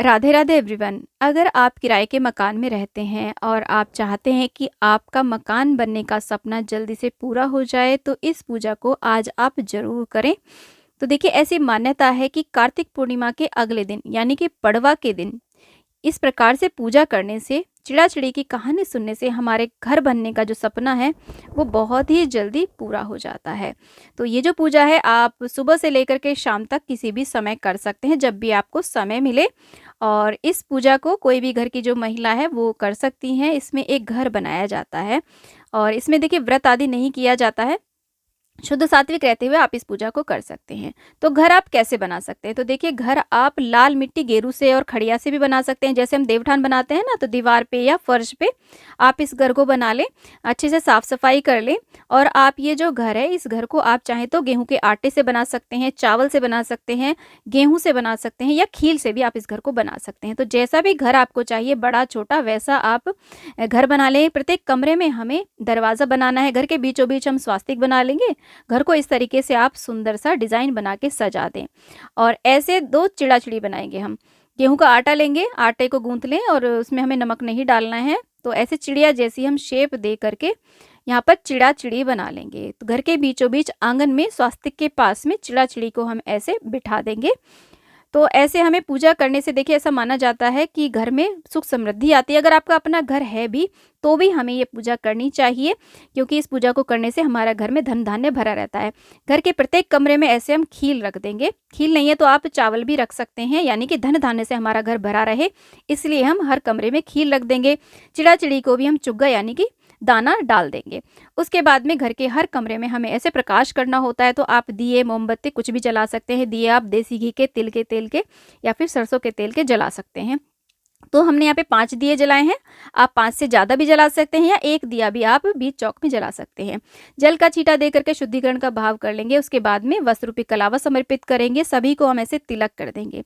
Radhe Radhe everyone. अगर आप किराए के मकान में रहते हैं और आप चाहते हैं कि आपका मकान बनने का सपना जल्दी से पूरा हो जाए तो इस पूजा को आज आप ज़रूर करें। तो देखिए, ऐसी मान्यता है कि कार्तिक पूर्णिमा के अगले दिन यानी कि पड़वा के दिन इस प्रकार से पूजा करने से, चिड़ा-चिड़ी की कहानी सुनने से हमारे घर बनने का जो सपना है वो बहुत ही जल्दी पूरा हो जाता है। तो ये जो पूजा है आप सुबह से लेकर के शाम तक किसी भी समय कर सकते हैं, जब भी आपको समय मिले। और इस पूजा को कोई भी घर की जो महिला है वो कर सकती हैं। इसमें एक घर बनाया जाता है और इसमें देखिए व्रत आदि नहीं किया जाता है। शुद्ध सात्विक रहते हुए आप इस पूजा को कर सकते हैं। तो घर आप कैसे बना सकते हैं? तो देखिए, घर आप लाल मिट्टी गेरू से और खड़िया से भी बना सकते हैं। जैसे हम देवठान बनाते हैं ना, तो दीवार पे या फर्श पे आप इस घर को बना लें, अच्छे से साफ सफाई कर लें। और आप ये जो घर है, इस घर को आप चाहें तो गेहूं के आटे से बना सकते हैं, चावल से बना सकते हैं, गेहूं से बना सकते हैं, या खील से भी आप इस घर को बना सकते हैं। तो जैसा भी घर आपको चाहिए, बड़ा छोटा, वैसा आप घर बना लें। प्रत्येक कमरे में हमें दरवाजा बनाना है। घर के बीचों बीच हम स्वास्तिक बना लेंगे। घर को इस तरीके से आप सुंदर सा डिजाइन बना के सजा दें। और ऐसे दो चिड़ा-चिड़ी बनाएंगे हम। गेहूं का आटा लेंगे, आटे को गूंथ लें और उसमें हमें नमक नहीं डालना है। तो ऐसे चिड़िया जैसी हम शेप दे करके यहाँ पर चिड़ा-चिड़ी बना लेंगे। तो घर के बीचों बीच आंगन में स्वास्तिक के पास में चिड़ा-चिड़ी को हम ऐसे बिठा देंगे। तो ऐसे हमें पूजा करने से देखिए, ऐसा माना जाता है कि घर में सुख समृद्धि आती है। अगर आपका अपना घर है भी तो भी हमें ये पूजा करनी चाहिए, क्योंकि इस पूजा को करने से हमारा घर में धन धान्य भरा रहता है। घर के प्रत्येक कमरे में ऐसे हम खील रख देंगे। खील नहीं है तो आप चावल भी रख सकते हैं, यानी कि धन धान्य से हमारा घर भरा रहे, इसलिए हम हर कमरे में खील रख देंगे। चिड़ा-चिड़ी को भी हम चुग्गा यानी कि दाना डाल देंगे। उसके बाद में घर के हर कमरे में हमें ऐसे प्रकाश करना होता है। तो आप दिए, मोमबत्ती कुछ भी जला सकते हैं। दिए आप देसी घी के, तिल के तेल के या फिर सरसों के तेल के जला सकते हैं। तो हमने यहाँ पे 5 दिए जलाए हैं। आप 5 से ज़्यादा भी जला सकते हैं, या एक दिया भी आप बीच चौक में जला सकते हैं। जल का छींटा दे करके शुद्धिकरण का भाव कर लेंगे। उसके बाद में वस्त्र रूपी कलावा समर्पित करेंगे। सभी को हम ऐसे तिलक कर देंगे।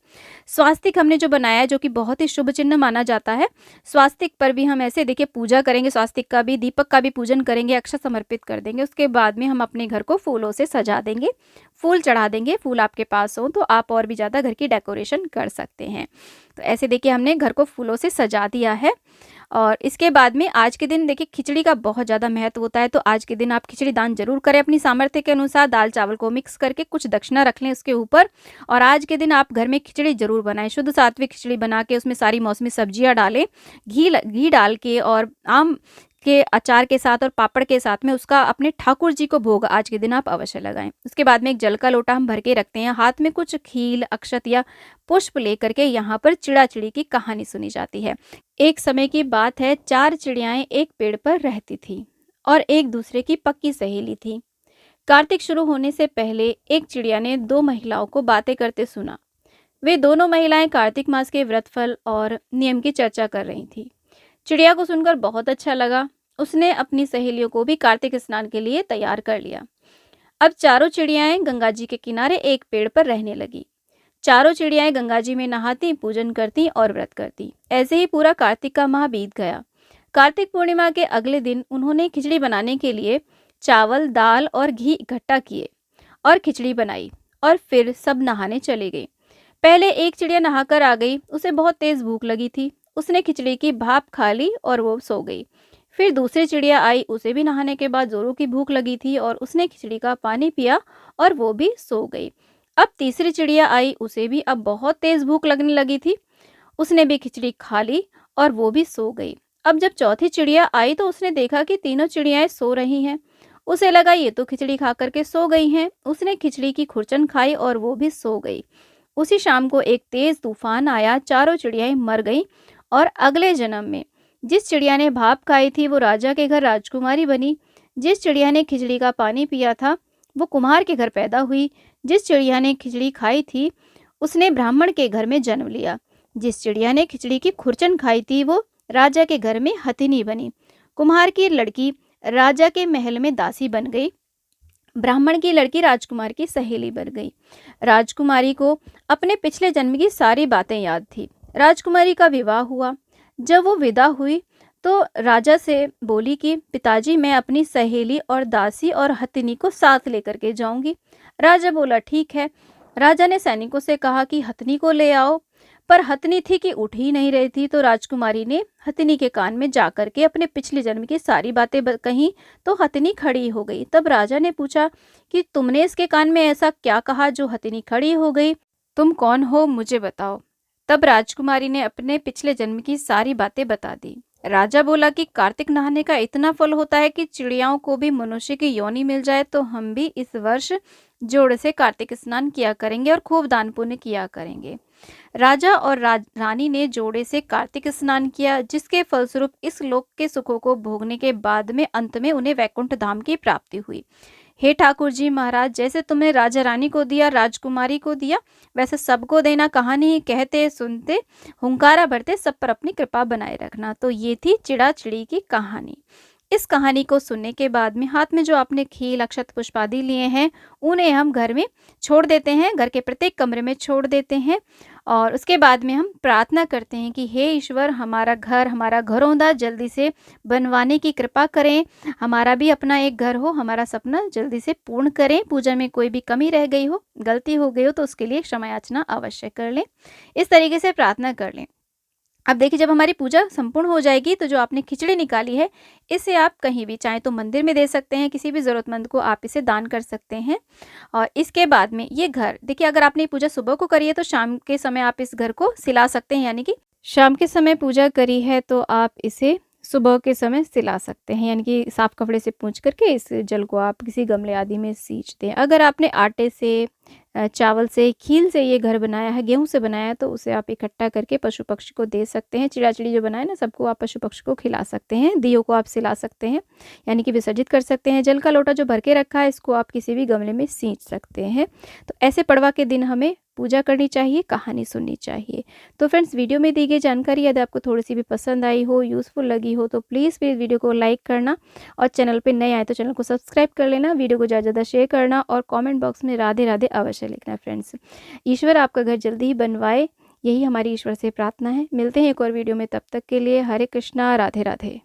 स्वास्तिक हमने जो बनाया है, जो कि बहुत ही शुभ चिन्ह माना जाता है, स्वास्तिक पर भी हम ऐसे देखिए पूजा करेंगे। स्वास्तिक का भी, दीपक का भी पूजन करेंगे, अक्षत समर्पित कर देंगे। उसके बाद में हम अपने घर को फूलों से सजा देंगे, फूल चढ़ा देंगे। फूल आपके पास हो तो आप और भी ज़्यादा घर की डेकोरेशन कर सकते हैं। तो ऐसे देखिए हमने घर को फूलों से सजा दिया है। और इसके बाद में आज के दिन देखिए खिचड़ी का बहुत ज़्यादा महत्व होता है। तो आज के दिन आप खिचड़ी दान जरूर करें अपनी सामर्थ्य के अनुसार। दाल चावल को मिक्स करके कुछ दक्षिणा रख लें उसके ऊपर। और आज के दिन आप घर में खिचड़ी जरूर बनाएं, शुद्ध सात्विक खिचड़ी बना के उसमें सारी मौसमी सब्जियां डालें, घी डाल के और आम के अचार के साथ और पापड़ के साथ में उसका अपने ठाकुर जी को भोग आज के दिन आप अवश्य लगाएं। उसके बाद में एक जल का लोटा हम भर के रखते हैं। हाथ में कुछ खील, अक्षत या पुष्प लेकर के यहाँ पर चिड़ा-चिड़ी की कहानी सुनी जाती है। एक समय की बात है, 4 चिड़ियाएं एक पेड़ पर रहती थी और एक दूसरे की पक्की सहेली थी। कार्तिक शुरू होने से पहले एक चिड़िया ने 2 महिलाओं को बातें करते सुना। वे दोनों महिलाएं कार्तिक मास के व्रत फल और नियम की चर्चा कर रही थी। चिड़िया को सुनकर बहुत अच्छा लगा। उसने अपनी सहेलियों को भी कार्तिक स्नान के लिए तैयार कर लिया। अब चारों चिड़ियाएं गंगा जी के किनारे एक पेड़ पर रहने लगी। चारों चिड़ियाएं गंगा जी में नहाती, पूजन करती और व्रत करती। ऐसे ही पूरा कार्तिक का माह बीत गया। कार्तिक पूर्णिमा के अगले दिन उन्होंने खिचड़ी बनाने के लिए चावल, दाल और घी इकट्ठा किए और खिचड़ी बनाई और फिर सब नहाने चले गए। पहले एक चिड़िया नहाकर आ गई। उसे बहुत तेज भूख लगी थी। उसने खिचड़ी की भाप खा ली और वो सो गई। फिर दूसरी चिड़िया आई। उसे भी नहाने के बाद जोरों की भूख लगी थी और उसने खिचड़ी का पानी पिया और वो भी सो गई। अब तीसरी चिड़िया आई। उसे भी अब बहुत तेज भूख लगने लगी थी। उसने भी खिचड़ी खा ली और वो भी सो गई। अब जब चौथी चिड़िया आई तो उसने देखा कि तीनों चिड़ियाएं सो रही हैं। उसे लगा ये तो खिचड़ी खा करके सो गई हैं। उसने खिचड़ी की खुरचन खाई और वो भी सो गई। उसी शाम को एक तेज तूफान आया। चारों चिड़ियाएं मर गईं और अगले जन्म में जिस चिड़िया ने भाप खाई थी वो राजा के घर राजकुमारी बनी। जिस चिड़िया ने खिचड़ी का पानी पिया था वो कुम्हार के घर पैदा हुई। जिस चिड़िया ने खिचड़ी खाई थी उसने ब्राह्मण के घर में जन्म लिया। जिस चिड़िया ने खिचड़ी की खुरचन खाई थी वो राजा के घर में हथिनी बनी। कुम्हार की लड़की राजा के महल में दासी बन गई। ब्राह्मण की लड़की राजकुमार की सहेली बन गई। राजकुमारी को अपने पिछले जन्म की सारी बातें याद थी। राजकुमारी का विवाह हुआ। जब वो विदा हुई तो राजा से बोली कि पिताजी, मैं अपनी सहेली और दासी और हथिनी को साथ लेकर के जाऊंगी। राजा बोला ठीक है। राजा ने सैनिकों से कहा कि हथिनी को ले आओ। पर हथिनी थी कि उठ ही नहीं रही थी। तो राजकुमारी ने हथिनी के कान में जाकर के अपने पिछले जन्म की सारी बातें कही। तो हथिनी खड़ी हो गई। तब राजा ने पूछा कि तुमने इसके कान में ऐसा क्या कहा जो हथिनी खड़ी हो गई? तुम कौन हो, मुझे बताओ। तब राजकुमारी ने अपने पिछले जन्म की सारी बातें बता दी। राजा बोला कि कार्तिक नहाने का इतना फल होता है कि चिड़ियाओं को भी मनुष्य की योनि मिल जाए, तो हम भी इस वर्ष जोड़ से कार्तिक स्नान किया करेंगे और खूब दान पुण्य किया करेंगे। राजा और रानी ने जोड़े से कार्तिक स्नान किया, जिसके फलस्वरूप इस लोक के सुखों को भोगने के बाद में अंत में उन्हें वैकुंठ धाम की प्राप्ति हुई। हे ठाकुर जी महाराज, जैसे तुमने राजा रानी को दिया, राजकुमारी को दिया, वैसे सबको देना। कहानी कहते सुनते हुंकारा भरते सब पर अपनी कृपा बनाए रखना। तो ये थी चिड़ा चिड़ी की कहानी। इस कहानी को सुनने के बाद में हाथ में जो आपने खील अक्षत पुष्प आदि लिए हैं, उन्हें हम घर में छोड़ देते हैं, घर के प्रत्येक कमरे में छोड़ देते हैं। और उसके बाद में हम प्रार्थना करते हैं कि हे ईश्वर, हमारा घरौंदा जल्दी से बनवाने की कृपा करें। हमारा भी अपना एक घर हो, हमारा सपना जल्दी से पूर्ण करें। पूजा में कोई भी कमी रह गई हो, गलती हो गई हो, तो उसके लिए क्षमा याचना अवश्य कर लें। इस तरीके से प्रार्थना कर लें। अब देखिए, जब हमारी पूजा संपूर्ण हो जाएगी तो जो आपने खिचड़ी निकाली है, इसे आप कहीं भी, चाहे तो मंदिर में दे सकते हैं, किसी भी ज़रूरतमंद को आप इसे दान कर सकते हैं। और इसके बाद में ये घर, देखिए अगर आपने पूजा सुबह को करी है तो शाम के समय आप इस घर को सिला सकते हैं, यानी कि शाम के समय पूजा करी है तो आप इसे सुबह के समय सिला सकते हैं, यानी कि साफ कपड़े से पोंछ करके इस जल को आप किसी गमले आदि में सींच दें। अगर आपने आटे से, चावल से, खील से ये घर बनाया है, गेहूं से बनाया है, तो उसे आप इकट्ठा करके पशु पक्षी को दे सकते हैं। चिड़ा चिड़ी जो बनाए ना, सबको आप पशु पक्षी को खिला सकते हैं। दियों को आप सिला सकते हैं, यानी कि विसर्जित कर सकते हैं। जल का लोटा जो भर के रखा है, इसको आप किसी भी गमले में सींच सकते हैं। तो ऐसे पड़वा के दिन हमें पूजा करनी चाहिए, कहानी सुननी चाहिए। तो फ्रेंड्स, वीडियो में दी गई जानकारी यदि आपको थोड़ी सी भी पसंद आई हो, यूज़फुल लगी हो, तो प्लीज़ फिर वीडियो को लाइक करना, और चैनल पे नए आए तो चैनल को सब्सक्राइब कर लेना। वीडियो को ज़्यादा ज़्यादा शेयर करना, और कमेंट बॉक्स में राधे राधे अवश्य लिखना। फ्रेंड्स, ईश्वर आपका घर जल्दी ही बनवाए, यही हमारी ईश्वर से प्रार्थना है। मिलते हैं एक और वीडियो में, तब तक के लिए हरे कृष्णा, राधे राधे।